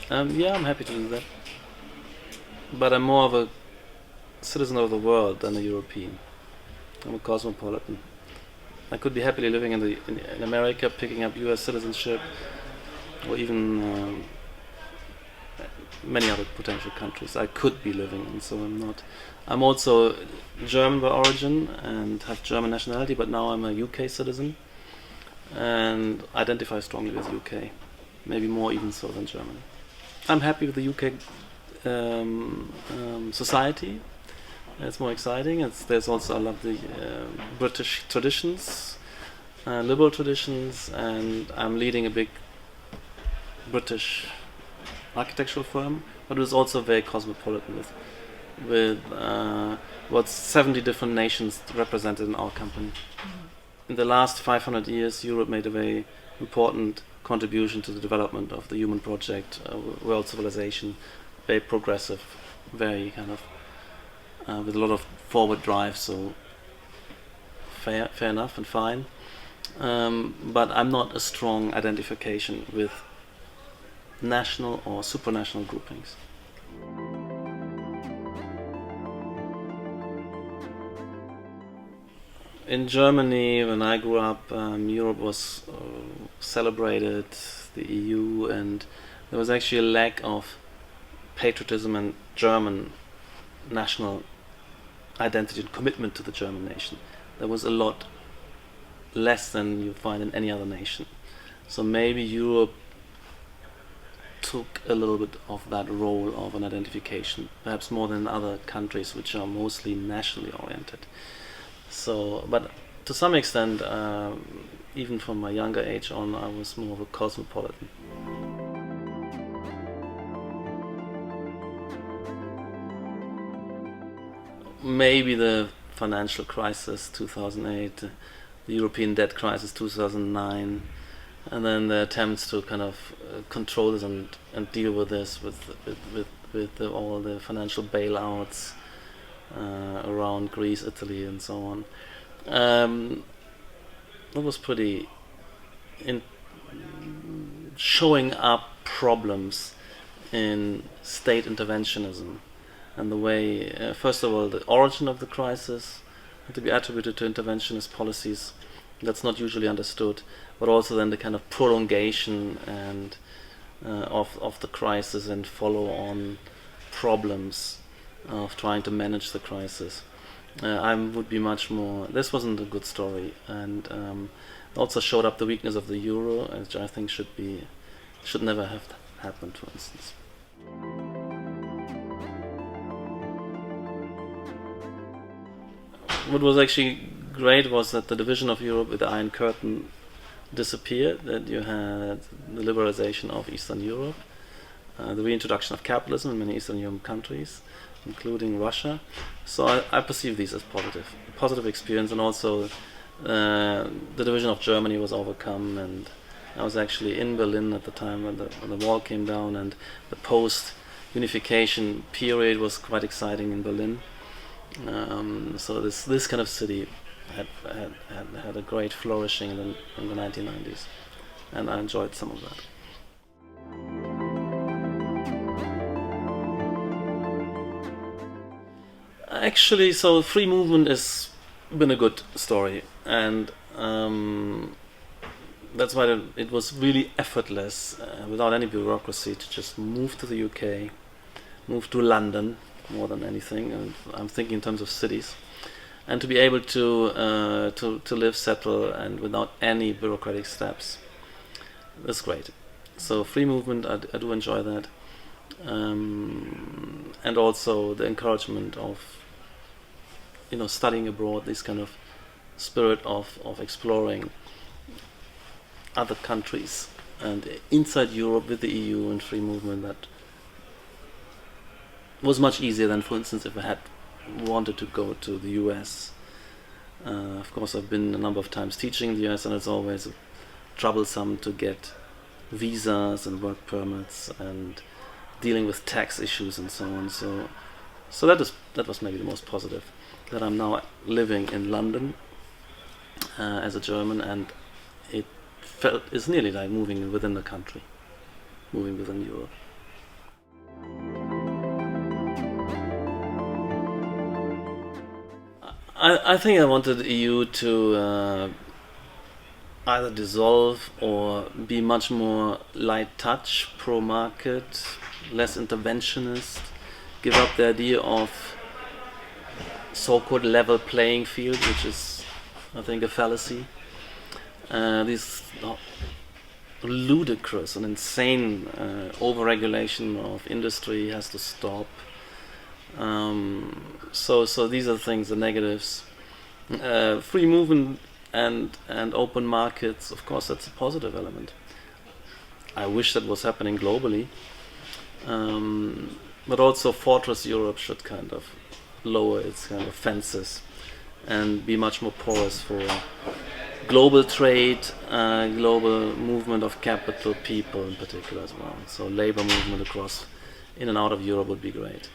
Yeah, I'm happy to do that. But I'm more of a citizen of the world than a European. I'm a cosmopolitan. I could be happily living in America, picking up U.S. citizenship, or even many other potential countries I could be living in. So I'm not. I'm also German by origin and have German nationality, but now I'm a UK citizen and identify strongly with UK, maybe more even so than Germany. I'm happy with the UK society. It's more exciting. There's also I love the British traditions, liberal traditions, and I'm leading a big British architectural firm, but it's also very cosmopolitan with what 70 different nations represented in our company. In the last 500 years, Europe made a very important contribution to the development of the human project, world civilization, very progressive, very kind of with a lot of forward drive. So fair enough and fine. But I'm not a strong identification with national or supranational groupings. In Germany, when I grew up, Europe was celebrated, the EU, and there was actually a lack of patriotism and German national identity and commitment to the German nation. There was a lot less than you find in any other nation. So maybe Europe took a little bit of that role of an identification, perhaps more than other countries which are mostly nationally oriented. So, but to some extent, even from my younger age on, I was more of a cosmopolitan. Maybe the financial crisis 2008, the European debt crisis 2009, and then the attempts to kind of control this and deal with this with all the financial bailouts around Greece, Italy, and so on. That was pretty in showing up problems in state interventionism and the way, first of all, the origin of the crisis had to be attributed to interventionist policies. That's not usually understood, but also then the kind of prolongation and of the crisis and follow-on problems of trying to manage the crisis. I would be much more. This wasn't a good story, and also showed up the weakness of the euro, which I think should never have happened. For instance. What was actually great was that the division of Europe with the Iron Curtain disappeared, that you had the liberalization of Eastern Europe, the reintroduction of capitalism in many Eastern European countries, including Russia. So I perceive these as positive experience, and also the division of Germany was overcome, and I was actually in Berlin at the time when the wall came down, and the post-unification period was quite exciting in Berlin. So this kind of city had a great flourishing in the 1990s, and I enjoyed some of that. Actually, so free movement has been a good story, and that's why it was really effortless, without any bureaucracy, to just move to the UK, move to London more than anything. And I'm thinking in terms of cities, and to be able to live, settle, and without any bureaucratic steps. That's great. So free movement, I do enjoy that, and also the encouragement of studying abroad, this kind of spirit of exploring other countries and inside Europe with the EU and free movement. That was much easier than, for instance, if I had wanted to go to the US. Of course, I've been a number of times teaching in the US, and it's always troublesome to get visas and work permits and dealing with tax issues and so on. So that was maybe the most positive. That I'm now living in London as a German, and it's nearly like moving within the country, moving within Europe. I think I wanted the EU to either dissolve or be much more light touch, pro market, less interventionist, give up the idea of so-called level playing field, which is, I think, a fallacy. These ludicrous and insane over-regulation of industry has to stop. So these are things, the negatives. Free movement and open markets, of course, that's a positive element. I wish that was happening globally, but also Fortress Europe should kind of lower its kind of fences and be much more porous for global trade, global movement of capital, people in particular as well. So labor movement across, in and out of Europe would be great.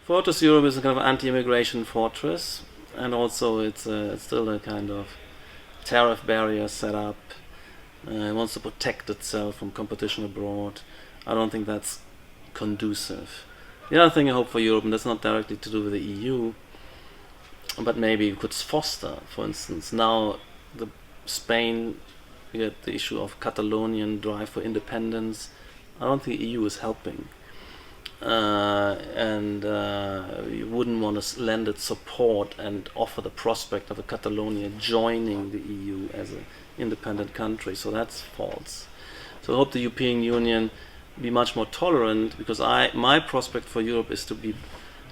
Fortress Europe is a kind of anti-immigration fortress, and also it's still a kind of tariff barrier set up. It wants to protect itself from competition abroad. I don't think that's conducive. The other thing I hope for Europe, and that's not directly to do with the EU, but maybe we could foster, for instance, now Spain, you get the issue of Catalonian drive for independence. I don't think the EU is helping. And you wouldn't want to lend its support and offer the prospect of a Catalonia joining the EU as an independent country. So that's false. So I hope the European Union be much more tolerant, because my prospect for Europe is to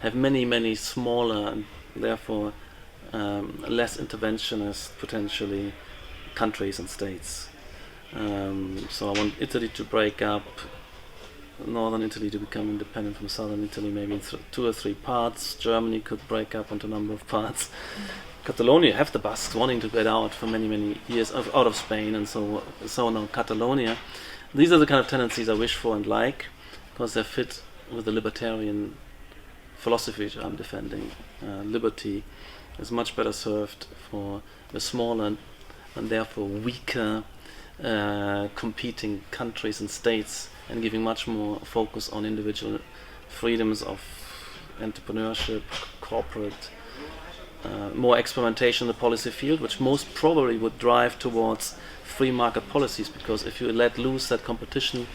have many smaller and therefore less interventionist potentially countries and states. So I want Italy to break up, northern Italy to become independent from southern Italy, maybe in 2 or 3 parts. Germany could break up into a number of parts. Catalonia, have the Basques wanting to get out for many years out of Spain, and so now Catalonia. These are the kind of tendencies I wish for and like, because they fit with the libertarian philosophy which I'm defending. Liberty is much better served for the smaller and therefore weaker competing countries and states, and giving much more focus on individual freedoms of entrepreneurship, corporate, more experimentation in the policy field, which most probably would drive towards free market policies, because if you let loose that competition,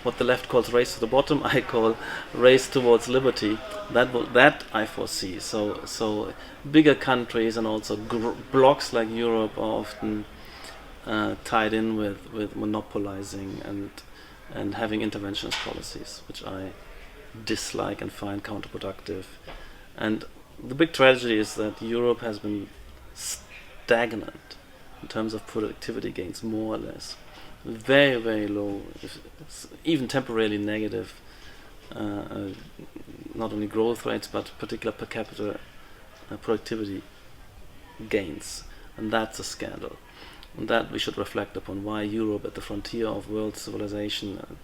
what the left calls race to the bottom, I call race towards liberty. That I foresee. So bigger countries and also blocks like Europe are often tied in with monopolizing and having interventionist policies, which I dislike and find counterproductive. And the big tragedy is that Europe has been stagnant in terms of productivity gains, more or less. Very low, even temporarily negative, not only growth rates, but particular per capita productivity gains. And that's a scandal. And that we should reflect upon why Europe, at the frontier of world civilization,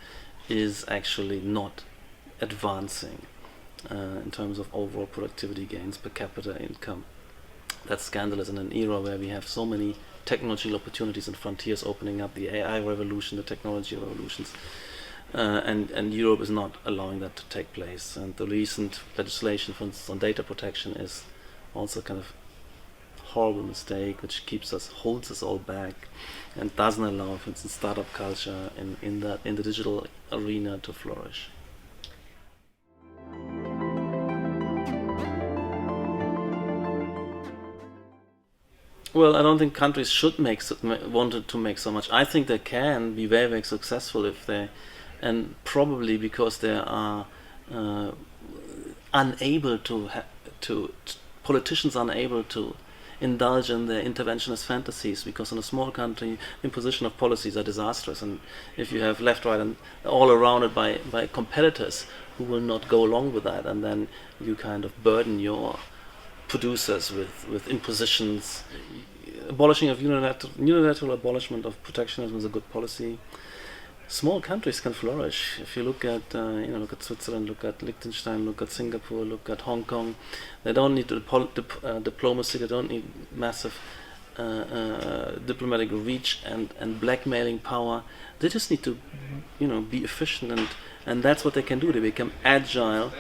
is actually not advancing in terms of overall productivity gains per capita income. That's scandalous in an era where we have so many technological opportunities and frontiers opening up, the AI revolution, the technology revolutions, and Europe is not allowing that to take place. And the recent legislation, for instance, on data protection is also kind of horrible mistake, which holds us all back, and doesn't allow, for instance, startup culture in the digital arena to flourish. Well, I don't think countries should wanted to make so much. I think they can be very successful if they, and probably because they are unable politicians unable to indulge in their interventionist fantasies, because in a small country imposition of policies are disastrous, and if you have left, right and all around it by competitors who will not go along with that, and then you kind of burden your producers with impositions. Abolishing of unilateral abolishment of protectionism is a good policy. Small countries can flourish. If you look at look at Switzerland, look at Liechtenstein, look at Singapore, look at Hong Kong. They don't need diplomacy. They don't need massive diplomatic reach and blackmailing power. They just need to, be efficient, and that's what they can do. They become agile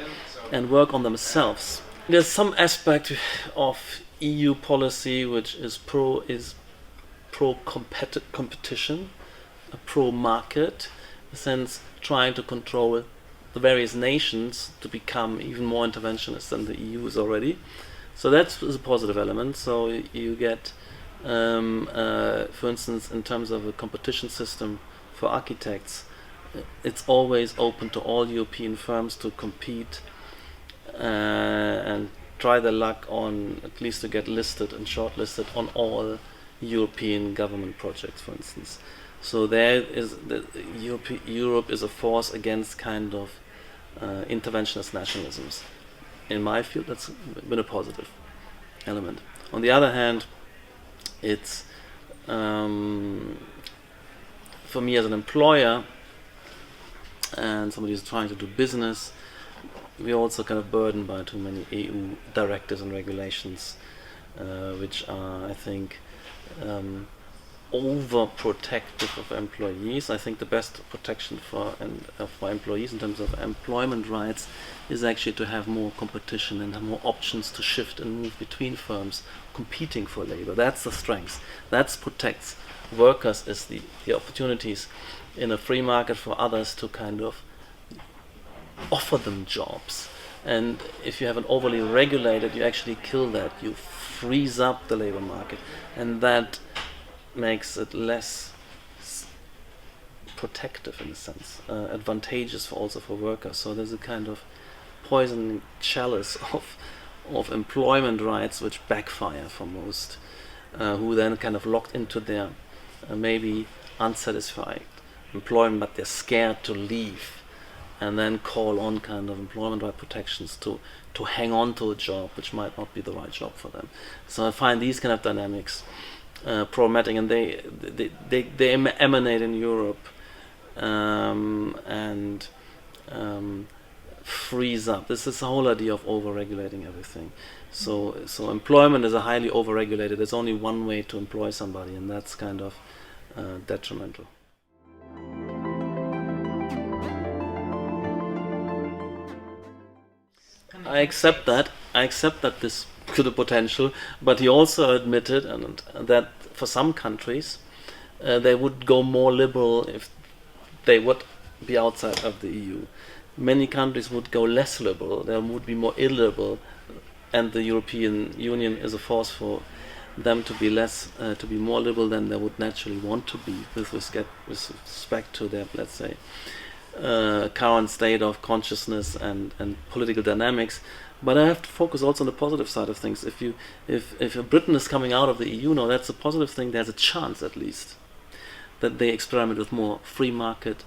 and work on themselves. There's some aspect of EU policy which is pro competition, pro market, in the sense trying to control the various nations to become even more interventionist than the EU is already. So that's a positive element. So you get, for instance, in terms of a competition system for architects, it's always open to all European firms to compete and try their luck on at least to get listed and shortlisted on all European government projects, for instance. So there is Europe is a force against kind of interventionist nationalisms. In my field, that's been a positive element. On the other hand, it's for me as an employer and somebody who's trying to do business, we're also kind of burdened by too many EU directives and regulations, which are, I think, overprotective of employees. I think the best protection for employees in terms of employment rights is actually to have more competition and have more options to shift and move between firms competing for labor. That's the strength. That protects workers as the opportunities in a free market for others to kind of offer them jobs. And if you have an overly regulated, you actually kill that. You freeze up the labor market, and that makes it less protective in a sense, advantageous also for workers. So there's a kind of poison chalice of employment rights which backfire for most, who then kind of locked into their maybe unsatisfied employment, but they're scared to leave, and then call on kind of employment right protections to hang on to a job which might not be the right job for them. So I find these kind of dynamics problematic, and they emanate in Europe and freeze up. This is the whole idea of over-regulating everything. So employment is a highly over-regulated. There's only one way to employ somebody, and that's kind of detrimental. I accept that this could have potential, but he also admitted that for some countries they would go more liberal if they would be outside of the EU. Many countries would go less liberal. They would be more illiberal, and the European Union is a force for them to be more liberal than they would naturally want to be with respect to their, let's say, current state of consciousness and political dynamics. But I have to focus also on the positive side of things. If Britain is coming out of the EU now, that's a positive thing. There's a chance, at least, that they experiment with more free market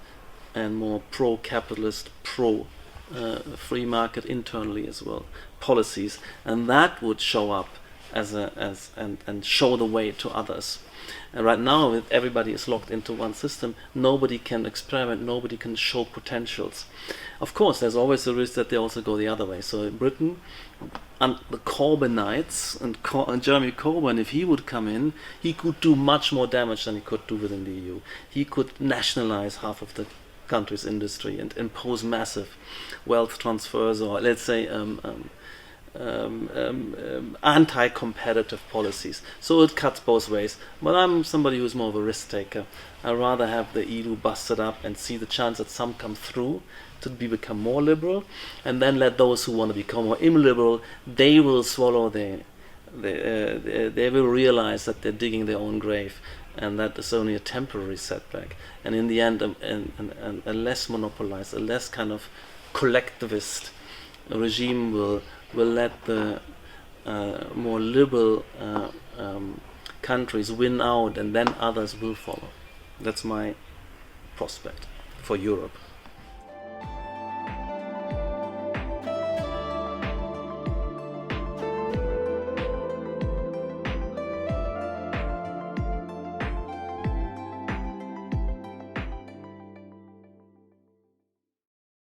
and more pro-capitalist, free market internally as well policies, and that would show up and show the way to others. And right now, if everybody is locked into one system, nobody can experiment, nobody can show potentials. Of course, there's always the risk that they also go the other way. So in Britain, the Corbynites and Jeremy Corbyn, if he would come in, he could do much more damage than he could do within the EU. He could nationalize half of the country's industry and impose massive wealth transfers, or let's say anti-competitive policies. So it cuts both ways. But I'm somebody who's more of a risk taker. I'd rather have the EU busted up and see the chance that some come through to become more liberal, and then let those who want to become more illiberal, they will swallow they will realize that they're digging their own grave, and that is only a temporary setback. And in the end, a less monopolized, a less kind of collectivist regime will let the more liberal countries win out, and then others will follow. That's my prospect for Europe.